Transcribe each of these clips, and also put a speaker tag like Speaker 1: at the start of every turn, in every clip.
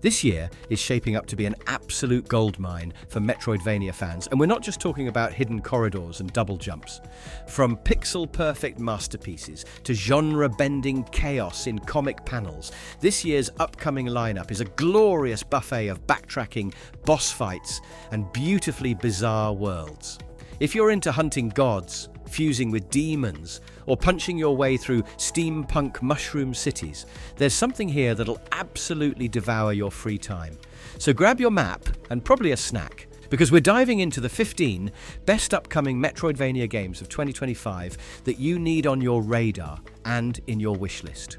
Speaker 1: This year is shaping up to be an absolute goldmine for Metroidvania fans, and we're not just talking about hidden corridors and double jumps. From pixel-perfect masterpieces to genre-bending chaos in comic panels, this year's upcoming lineup is a glorious buffet of backtracking, boss fights, and beautifully bizarre worlds. If you're into hunting gods, fusing with demons, or punching your way through steampunk mushroom cities, there's something here that'll absolutely devour your free time. So grab your map and probably a snack, because we're diving into the 15 best upcoming Metroidvania games of 2025 that you need on your radar and in your wishlist.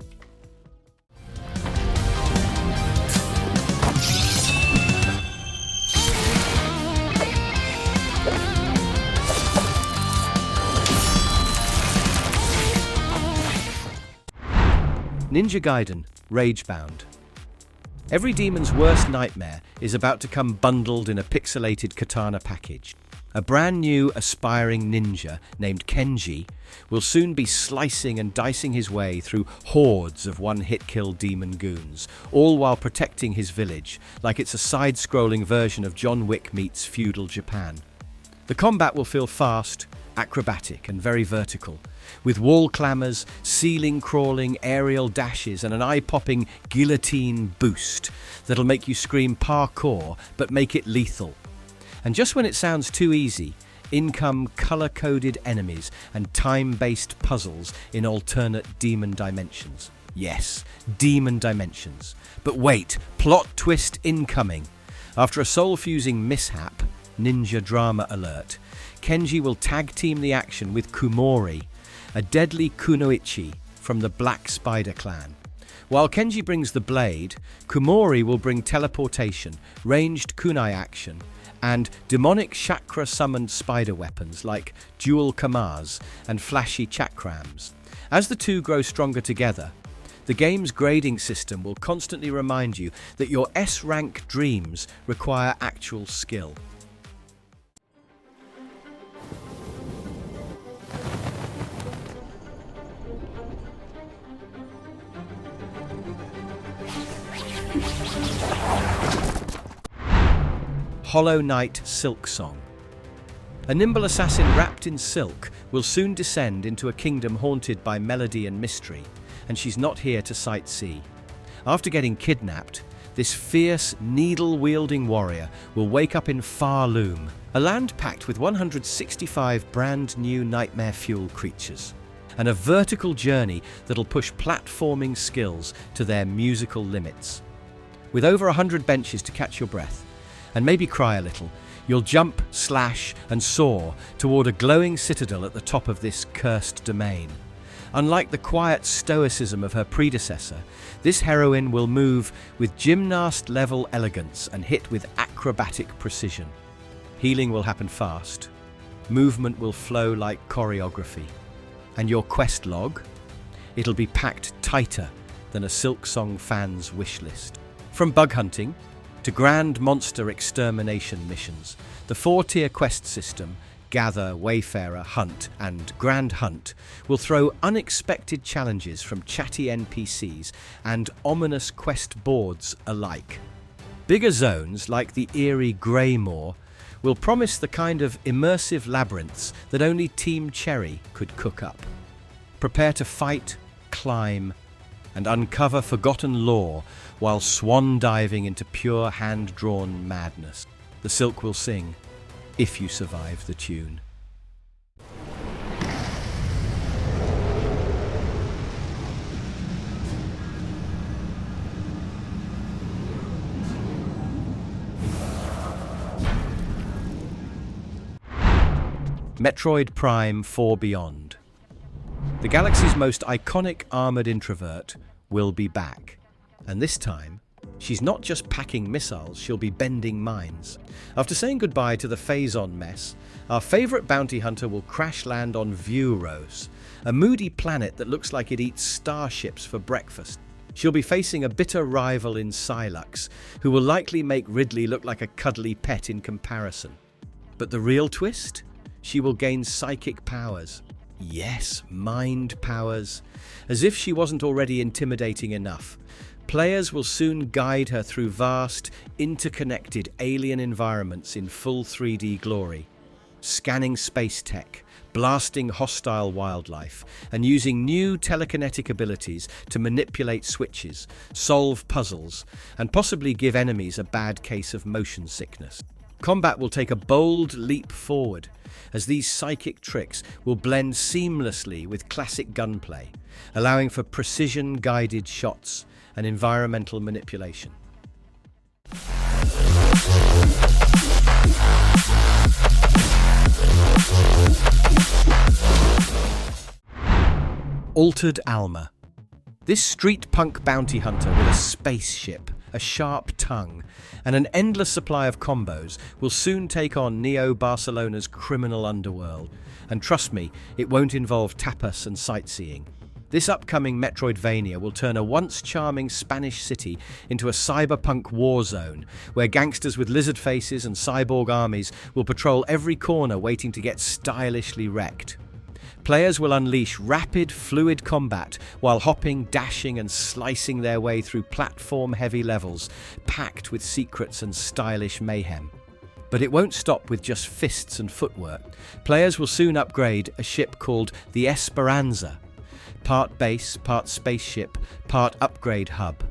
Speaker 1: Ninja Gaiden, RAGEBOUND. Every demon's worst nightmare is about to come bundled in a pixelated katana package. A brand new aspiring ninja named Kenji will soon be slicing and dicing his way through hordes of one-hit kill demon goons, all while protecting his village like it's a side-scrolling version of John Wick meets feudal Japan. The combat will feel fast, acrobatic and very vertical, with wall clambers, ceiling crawling, aerial dashes and an eye-popping guillotine boost that'll make you scream parkour but make it lethal. And just when it sounds too easy, in come colour-coded enemies and time-based puzzles in alternate demon dimensions. Yes, demon dimensions. But wait, plot twist incoming. After a soul-fusing mishap, ninja drama alert, Kenji will tag-team the action with Kumori, a deadly kunoichi from the Black Spider clan. While Kenji brings the blade, Kumori will bring teleportation, ranged kunai action, and demonic chakra-summoned spider weapons like dual kamas and flashy chakrams. As the two grow stronger together, the game's grading system will constantly remind you that your S-rank dreams require actual skill. Hollow Knight Silksong. A nimble assassin wrapped in silk will soon descend into a kingdom haunted by melody and mystery, and she's not here to sightsee. After getting kidnapped, this fierce, needle-wielding warrior will wake up in Farloom, a land packed with 165 brand-new nightmare fuel creatures, and a vertical journey that'll push platforming skills to their musical limits. With over 100 benches to catch your breath, and maybe cry a little, you'll jump, slash, and soar toward a glowing citadel at the top of this cursed domain. Unlike the quiet stoicism of her predecessor, this heroine will move with gymnast-level elegance and hit with acrobatic precision. Healing will happen fast. Movement will flow like choreography. And your quest log? It'll be packed tighter than a Silksong fan's wish list. From bug hunting to grand monster extermination missions, the 4-tier quest system, Gather, Wayfarer, Hunt, and Grand Hunt, will throw unexpected challenges from chatty NPCs and ominous quest boards alike. Bigger zones, like the eerie Greymoor, will promise the kind of immersive labyrinths that only Team Cherry could cook up. Prepare to fight, climb, and uncover forgotten lore while swan diving into pure hand-drawn madness. The Silk will sing, if you survive the tune. Metroid Prime 4 Beyond. The galaxy's most iconic armored introvert will be back. And this time, she's not just packing missiles, she'll be bending minds. After saying goodbye to the Phazon mess, our favourite bounty hunter will crash land on Vuros, a moody planet that looks like it eats starships for breakfast. She'll be facing a bitter rival in Silux, who will likely make Ridley look like a cuddly pet in comparison. But the real twist? She will gain psychic powers. Yes, mind powers. As if she wasn't already intimidating enough. Players will soon guide her through vast, interconnected alien environments in full 3D glory, scanning space tech, blasting hostile wildlife, and using new telekinetic abilities to manipulate switches, solve puzzles, and possibly give enemies a bad case of motion sickness. Combat will take a bold leap forward, as these psychic tricks will blend seamlessly with classic gunplay, allowing for precision-guided shots and environmental manipulation. Altered Alma. This street punk bounty hunter with a spaceship, a sharp tongue, and an endless supply of combos will soon take on Neo-Barcelona's criminal underworld. And trust me, it won't involve tapas and sightseeing. This upcoming Metroidvania will turn a once charming Spanish city into a cyberpunk war zone, where gangsters with lizard faces and cyborg armies will patrol every corner waiting to get stylishly wrecked. Players will unleash rapid, fluid combat while hopping, dashing and slicing their way through platform-heavy levels, packed with secrets and stylish mayhem. But it won't stop with just fists and footwork. Players will soon upgrade a ship called the Esperanza, part base, part spaceship, part upgrade hub,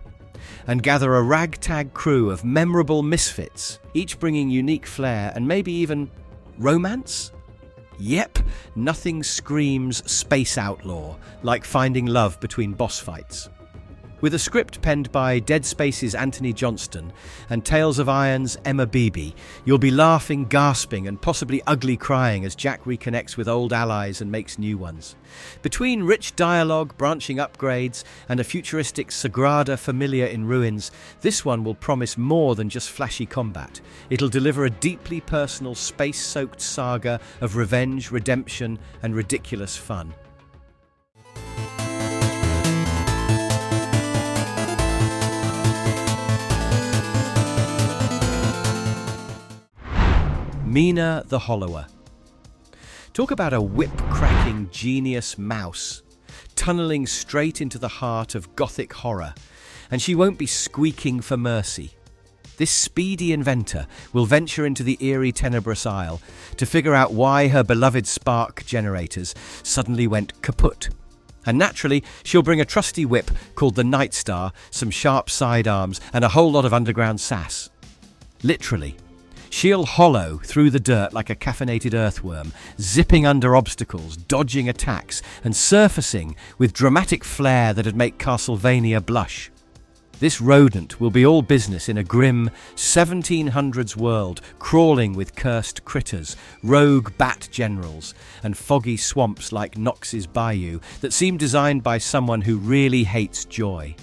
Speaker 1: and gather a ragtag crew of memorable misfits, each bringing unique flair and maybe even romance? Yep, nothing screams space outlaw like finding love between boss fights. With a script penned by Dead Space's Anthony Johnston and Tales of Iron's Emma Beebe, you'll be laughing, gasping and possibly ugly crying as Jack reconnects with old allies and makes new ones. Between rich dialogue, branching upgrades and a futuristic Sagrada Familia in ruins, this one will promise more than just flashy combat. It'll deliver a deeply personal, space-soaked saga of revenge, redemption and ridiculous fun. Mina the Hollower. Talk about a whip-cracking genius mouse, tunneling straight into the heart of gothic horror, and she won't be squeaking for mercy. This speedy inventor will venture into the eerie Tenebrous Isle to figure out why her beloved spark generators suddenly went kaput. And naturally, she'll bring a trusty whip called the Night Star, some sharp sidearms, and a whole lot of underground sass. Literally. She'll hollow through the dirt like a caffeinated earthworm, zipping under obstacles, dodging attacks, and surfacing with dramatic flair that'd make Castlevania blush. This rodent will be all business in a grim 1700s world, crawling with cursed critters, rogue bat generals, and foggy swamps like Nox's Bayou that seem designed by someone who really hates joy.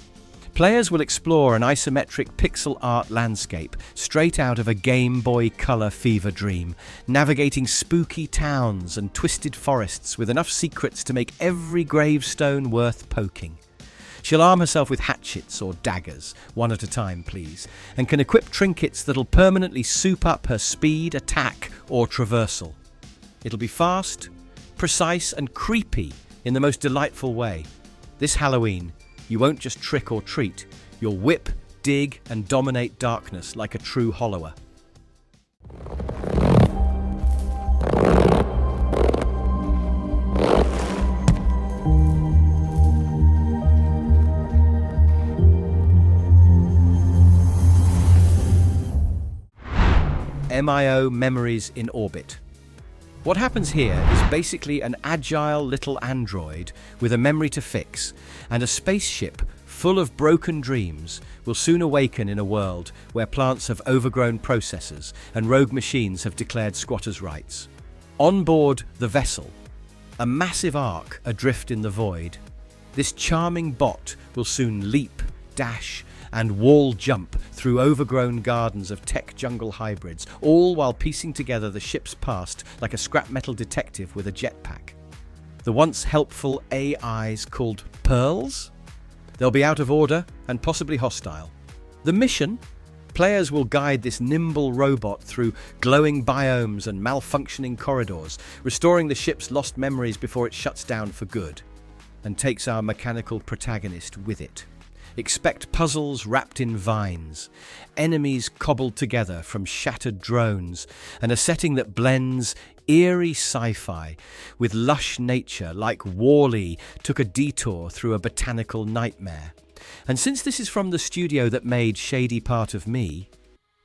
Speaker 1: Players will explore an isometric pixel art landscape straight out of a Game Boy Color fever dream, navigating spooky towns and twisted forests with enough secrets to make every gravestone worth poking. She'll arm herself with hatchets or daggers, one at a time please, and can equip trinkets that'll permanently soup up her speed, attack or traversal. It'll be fast, precise and creepy in the most delightful way. This Halloween, you won't just trick or treat, you'll whip, dig and dominate darkness like a true hollower. MIO Memories in Orbit. What happens here is basically an agile little android with a memory to fix, and a spaceship full of broken dreams will soon awaken in a world where plants have overgrown processors and rogue machines have declared squatters' rights. On board the vessel, a massive ark adrift in the void, this charming bot will soon leap, dash, and wall jump through overgrown gardens of tech jungle hybrids, all while piecing together the ship's past like a scrap metal detective with a jetpack. The once helpful AIs called Pearls? They'll be out of order and possibly hostile. The mission? Players will guide this nimble robot through glowing biomes and malfunctioning corridors, restoring the ship's lost memories before it shuts down for good, and takes our mechanical protagonist with it. Expect puzzles wrapped in vines, enemies cobbled together from shattered drones, and a setting that blends eerie sci-fi with lush nature like Wall-E took a detour through a botanical nightmare. And since this is from the studio that made Shady Part of Me,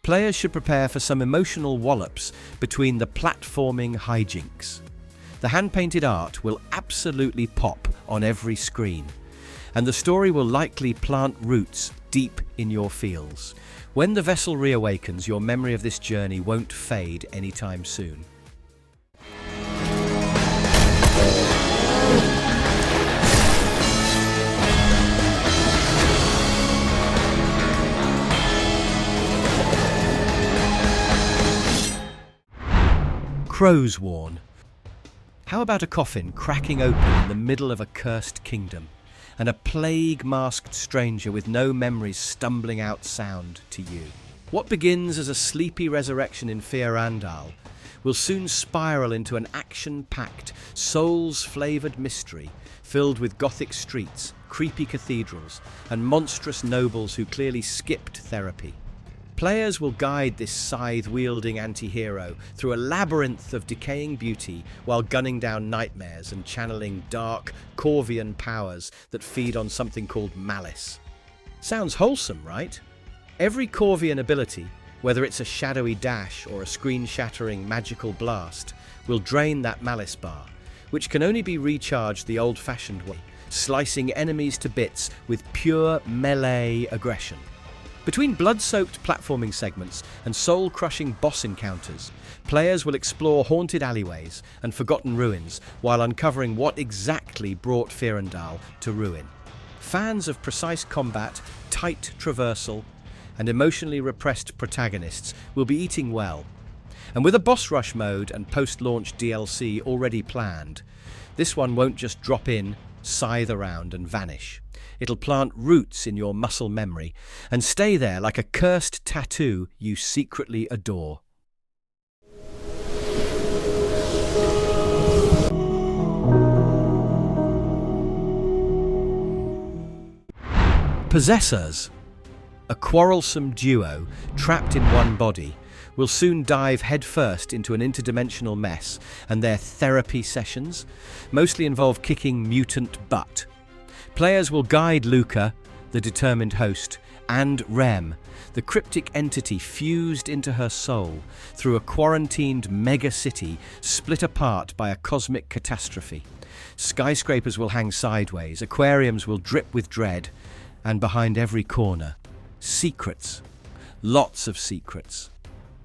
Speaker 1: players should prepare for some emotional wallops between the platforming hijinks. The hand-painted art will absolutely pop on every screen, and the story will likely plant roots deep in your feels. When the vessel reawakens, your memory of this journey won't fade anytime soon. Crowsworn. How about a coffin cracking open in the middle of a cursed kingdom, and a plague-masked stranger with no memories stumbling out sound to you? What begins as a sleepy resurrection in Fiorandal will soon spiral into an action-packed, souls-flavoured mystery filled with gothic streets, creepy cathedrals, and monstrous nobles who clearly skipped therapy. Players will guide this scythe-wielding anti-hero through a labyrinth of decaying beauty while gunning down nightmares and channeling dark, Corvian powers that feed on something called malice. Sounds wholesome, right? Every Corvian ability, whether it's a shadowy dash or a screen-shattering magical blast, will drain that malice bar, which can only be recharged the old-fashioned way, slicing enemies to bits with pure melee aggression. Between blood-soaked platforming segments and soul-crushing boss encounters, players will explore haunted alleyways and forgotten ruins while uncovering what exactly brought Fiorandal to ruin. Fans of precise combat, tight traversal, and emotionally repressed protagonists will be eating well. And with a boss rush mode and post-launch DLC already planned, this one won't just drop in, scythe around and vanish. It'll plant roots in your muscle memory and stay there like a cursed tattoo you secretly adore. Possessors. A quarrelsome duo trapped in one body will soon dive headfirst into an interdimensional mess, and their therapy sessions mostly involve kicking mutant butt. Players will guide Luca, the determined host, and Rem, the cryptic entity fused into her soul, through a quarantined mega-city split apart by a cosmic catastrophe. Skyscrapers will hang sideways, aquariums will drip with dread, and behind every corner, secrets. Lots of secrets.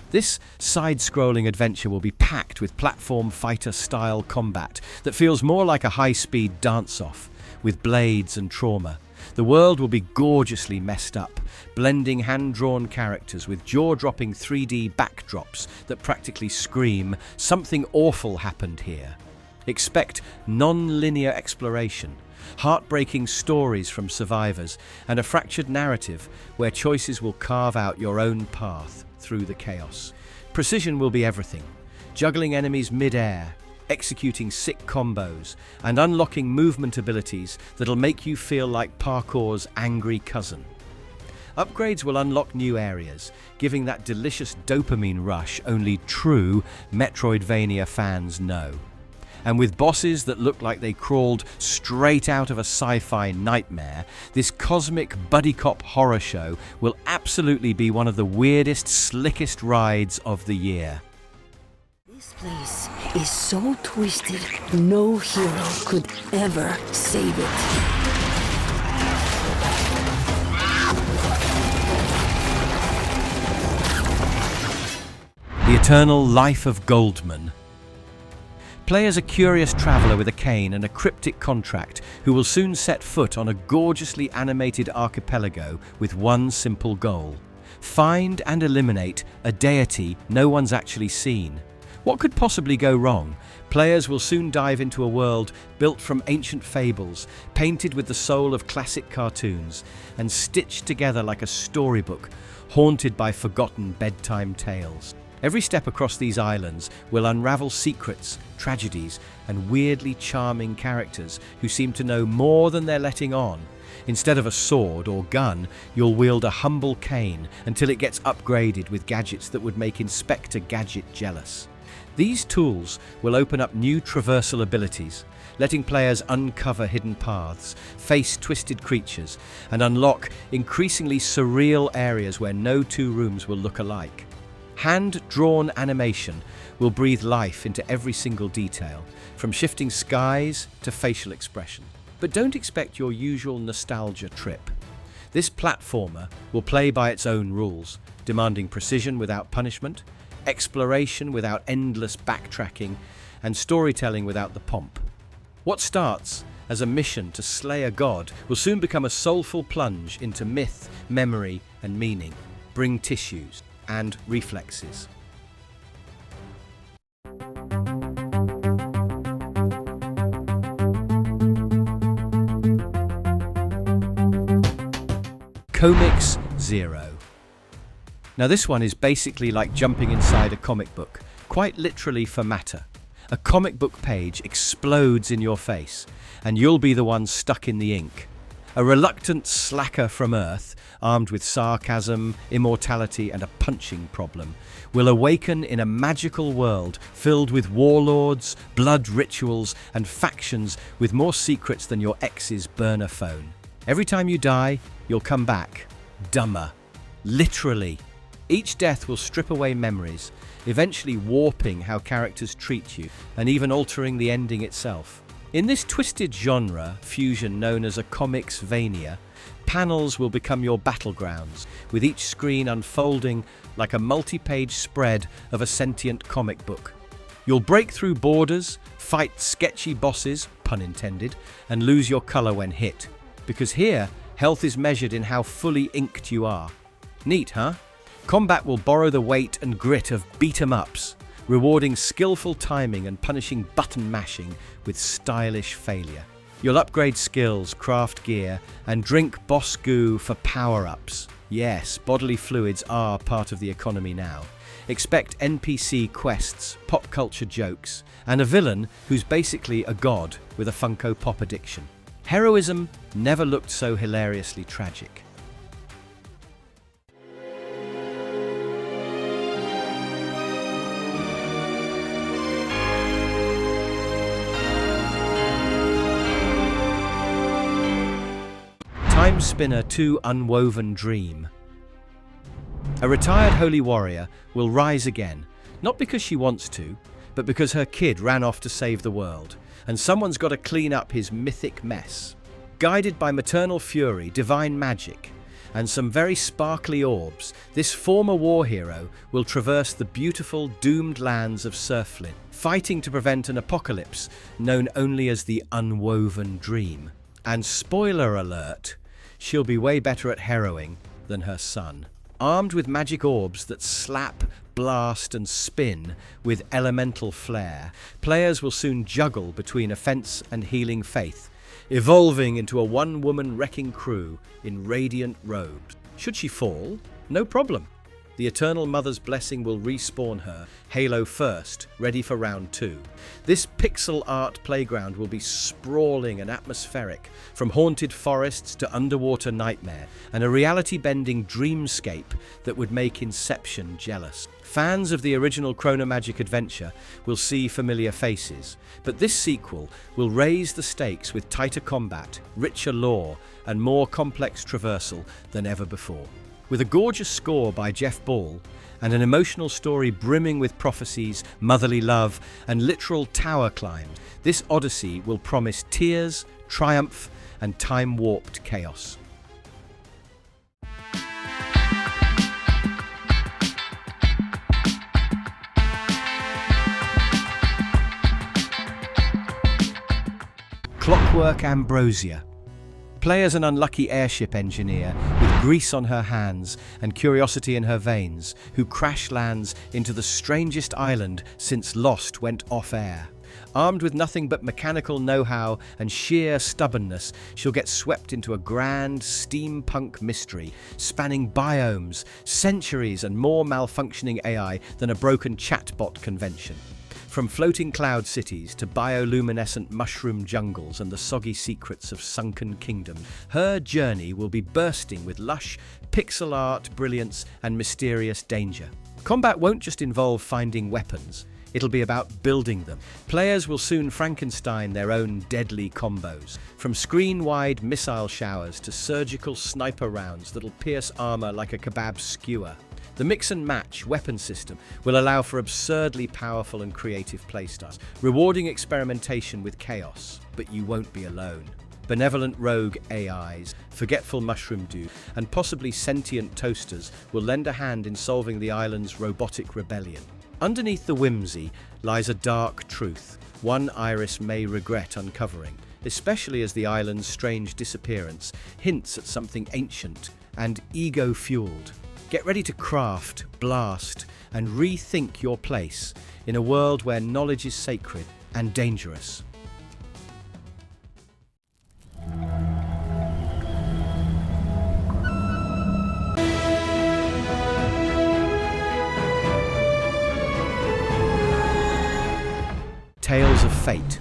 Speaker 1: This side-scrolling adventure will be packed with platform fighter-style combat that feels more like a high-speed dance-off, with blades and trauma. The world will be gorgeously messed up, blending hand-drawn characters with jaw-dropping 3D backdrops that practically scream, "Something awful happened here." Expect non-linear exploration, heartbreaking stories from survivors, and a fractured narrative where choices will carve out your own path through the chaos. Precision will be everything, juggling enemies mid-air, executing sick combos, and unlocking movement abilities that'll make you feel like parkour's angry cousin. Upgrades will unlock new areas, giving that delicious dopamine rush only true Metroidvania fans know. And with bosses that look like they crawled straight out of a sci-fi nightmare, this cosmic buddy cop horror show will absolutely be one of the weirdest, slickest rides of the year.
Speaker 2: This place is so twisted, no hero could ever save it.
Speaker 1: The Eternal Life of Goldman. Play as a curious traveller with a cane and a cryptic contract who will soon set foot on a gorgeously animated archipelago with one simple goal: find and eliminate a deity no one's actually seen. What could possibly go wrong? Players will soon dive into a world built from ancient fables, painted with the soul of classic cartoons, and stitched together like a storybook, haunted by forgotten bedtime tales. Every step across these islands will unravel secrets, tragedies, and weirdly charming characters who seem to know more than they're letting on. Instead of a sword or gun, you'll wield a humble cane until it gets upgraded with gadgets that would make Inspector Gadget jealous. These tools will open up new traversal abilities, letting players uncover hidden paths, face twisted creatures, and unlock increasingly surreal areas where no two rooms will look alike. Hand-drawn animation will breathe life into every single detail, from shifting skies to facial expression. But don't expect your usual nostalgia trip. This platformer will play by its own rules, demanding precision without punishment, exploration without endless backtracking, and storytelling without the pomp. What starts as a mission to slay a god will soon become a soulful plunge into myth, memory, and meaning. Bring tissues and reflexes. Comix Zero. Now this one is basically like jumping inside a comic book, quite literally for matter. A comic book page explodes in your face, and you'll be the one stuck in the ink. A reluctant slacker from Earth, armed with sarcasm, immortality, and a punching problem, will awaken in a magical world filled with warlords, blood rituals, and factions with more secrets than your ex's burner phone. Every time you die, you'll come back, dumber. Literally. Each death will strip away memories, eventually warping how characters treat you, and even altering the ending itself. In this twisted genre fusion known as a Comixvania, panels will become your battlegrounds, with each screen unfolding like a multi-page spread of a sentient comic book. You'll break through borders, fight sketchy bosses, pun intended, and lose your color when hit. Because here, health is measured in how fully inked you are. Neat, huh? Combat will borrow the weight and grit of beat-em-ups, rewarding skillful timing and punishing button mashing with stylish failure. You'll upgrade skills, craft gear, and drink boss goo for power-ups. Yes, bodily fluids are part of the economy now. Expect NPC quests, pop culture jokes, and a villain who's basically a god with a Funko Pop addiction. Heroism never looked so hilariously tragic. Timespinner 2 Unwoven Dream. A retired holy warrior will rise again, not because she wants to, but because her kid ran off to save the world, and someone's got to clean up his mythic mess. Guided by maternal fury, divine magic, and some very sparkly orbs, this former war hero will traverse the beautiful, doomed lands of Surflin, fighting to prevent an apocalypse known only as the Unwoven Dream. And spoiler alert, she'll be way better at harrowing than her son. Armed with magic orbs that slap, blast, and spin with elemental flair, players will soon juggle between offense and healing faith, evolving into a one-woman wrecking crew in radiant robes. Should she fall? No problem. The Eternal Mother's blessing will respawn her, Halo first, ready for round 2. This pixel art playground will be sprawling and atmospheric, from haunted forests to underwater nightmare, and a reality-bending dreamscape that would make Inception jealous. Fans of the original Chronomagic adventure will see familiar faces, but this sequel will raise the stakes with tighter combat, richer lore, and more complex traversal than ever before. With a gorgeous score by Jeff Ball and an emotional story brimming with prophecies, motherly love, and literal tower climbs, this odyssey will promise tears, triumph, and time-warped chaos. Clockwork Ambrosia. Play as an unlucky airship engineer with grease on her hands and curiosity in her veins, who crash lands into the strangest island since Lost went off-air. Armed with nothing but mechanical know-how and sheer stubbornness, she'll get swept into a grand steampunk mystery, spanning biomes, centuries, and more malfunctioning AI than a broken chatbot convention. From floating cloud cities to bioluminescent mushroom jungles and the soggy secrets of sunken kingdoms, her journey will be bursting with lush, pixel art, brilliance, and mysterious danger. Combat won't just involve finding weapons. It'll be about building them. Players will soon Frankenstein their own deadly combos, from screen-wide missile showers to surgical sniper rounds that'll pierce armor like a kebab skewer. The mix-and-match weapon system will allow for absurdly powerful and creative playstyles, rewarding experimentation with chaos. But you won't be alone. Benevolent rogue AIs, forgetful mushroom dude, and possibly sentient toasters will lend a hand in solving the island's robotic rebellion. Underneath the whimsy lies a dark truth, one Iris may regret uncovering, especially as the island's strange disappearance hints at something ancient and ego-fueled. Get ready to craft, blast, and rethink your place in a world where knowledge is sacred and dangerous. Tales of Fate.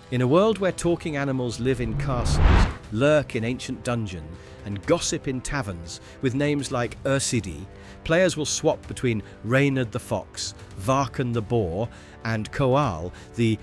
Speaker 1: In a world where talking animals live in castles, lurk in ancient dungeons, and gossip in taverns with names like Ursidi, players will swap between Reynard the Fox, Varkan the Boar, and Koal the,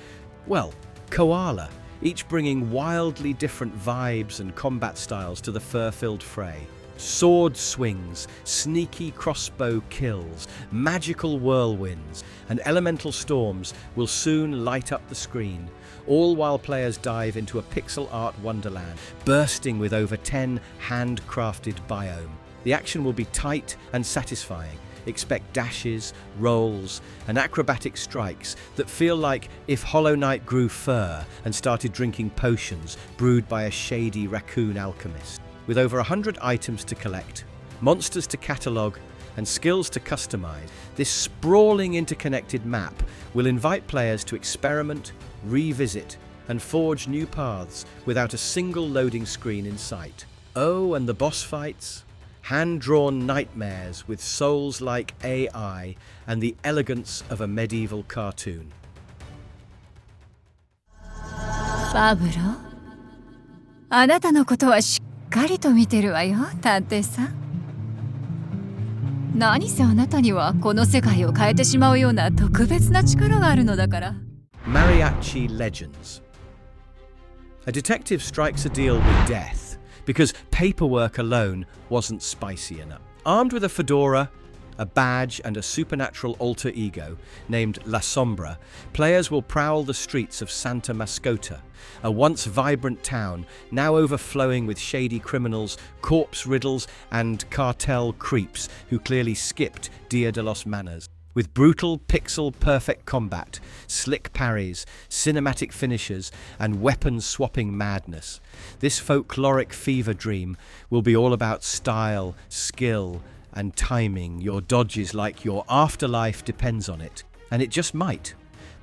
Speaker 1: koala, each bringing wildly different vibes and combat styles to the fur-filled fray. Sword swings, sneaky crossbow kills, magical whirlwinds, and elemental storms will soon light up the screen, all while players dive into a pixel art wonderland, bursting with over 10 handcrafted biomes. The action will be tight and satisfying. Expect dashes, rolls, and acrobatic strikes that feel like if Hollow Knight grew fur and started drinking potions brewed by a shady raccoon alchemist. With over 100 items to collect, monsters to catalogue, and skills to customize, this sprawling interconnected map will invite players to experiment, revisit, and forge new paths without a single loading screen in sight. Oh, and the boss fights? Hand-drawn nightmares with souls like AI and the elegance of a medieval cartoon.
Speaker 3: パブロ、あなたのことはしっかりと見てるわよ、探偵さん。何せあなたにはこの世界を変えてしまうような特別な力があるのだから。
Speaker 1: Mariachi Legends. A detective strikes a deal with death because paperwork alone wasn't spicy enough. Armed with a fedora, a badge, and a supernatural alter ego named La Sombra, players will prowl the streets of Santa Mascota, a once vibrant town now overflowing with shady criminals, corpse riddles, and cartel creeps who clearly skipped Dia de los Manos. With brutal, pixel-perfect combat, slick parries, cinematic finishes, and weapon-swapping madness, this folkloric fever dream will be all about style, skill, and timing your dodges like your afterlife depends on it. And it just might.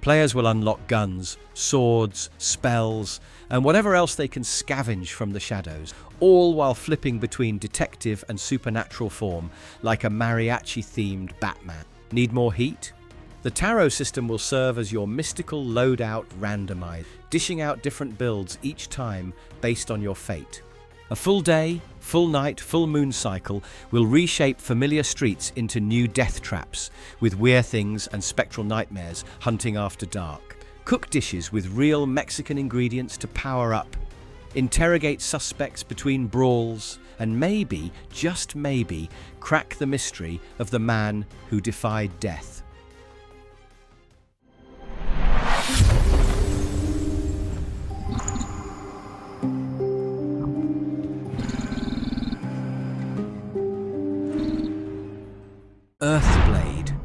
Speaker 1: Players will unlock guns, swords, spells, and whatever else they can scavenge from the shadows, all while flipping between detective and supernatural form like a mariachi-themed Batman. Need more heat? The tarot system will serve as your mystical loadout randomizer, dishing out different builds each time based on your fate. A full day, full night, full moon cycle will reshape familiar streets into new death traps, with weird things and spectral nightmares hunting after dark. Cook dishes with real Mexican ingredients to power up. Interrogate suspects between brawls, and maybe, just maybe, crack the mystery of the man who defied death. Earthblade.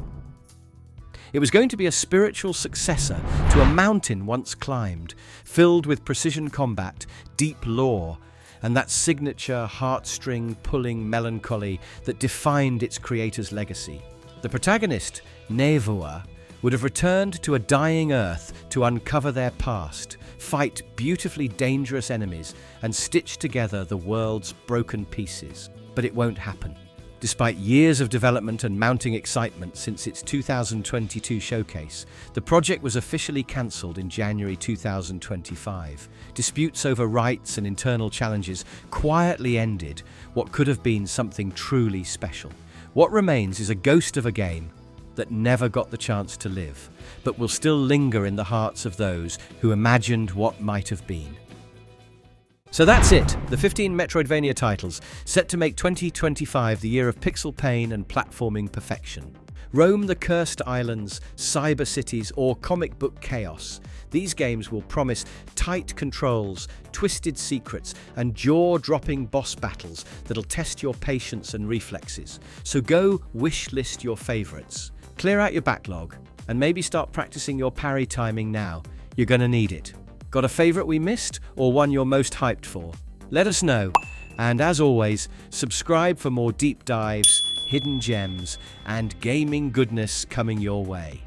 Speaker 1: It was going to be a spiritual successor to a mountain once climbed, filled with precision combat, deep lore, and that signature heartstring-pulling melancholy that defined its creator's legacy. The protagonist, Nevoa, would have returned to a dying Earth to uncover their past, fight beautifully dangerous enemies, and stitch together the world's broken pieces. But it won't happen. Despite years of development and mounting excitement since its 2022 showcase, the project was officially cancelled in January 2025. Disputes over rights and internal challenges quietly ended what could have been something truly special. What remains is a ghost of a game that never got the chance to live, but will still linger in the hearts of those who imagined what might have been. So that's it, the 15 Metroidvania titles set to make 2025 the year of pixel pain and platforming perfection. Roam the Cursed Islands, Cyber Cities, or comic book chaos. These games will promise tight controls, twisted secrets, and jaw-dropping boss battles that'll test your patience and reflexes. So go wishlist your favorites. Clear out your backlog, and maybe start practicing your parry timing now. You're gonna need it. Got a favorite we missed, or one you're most hyped for? Let us know. And as always, subscribe for more deep dives, hidden gems, and gaming goodness coming your way.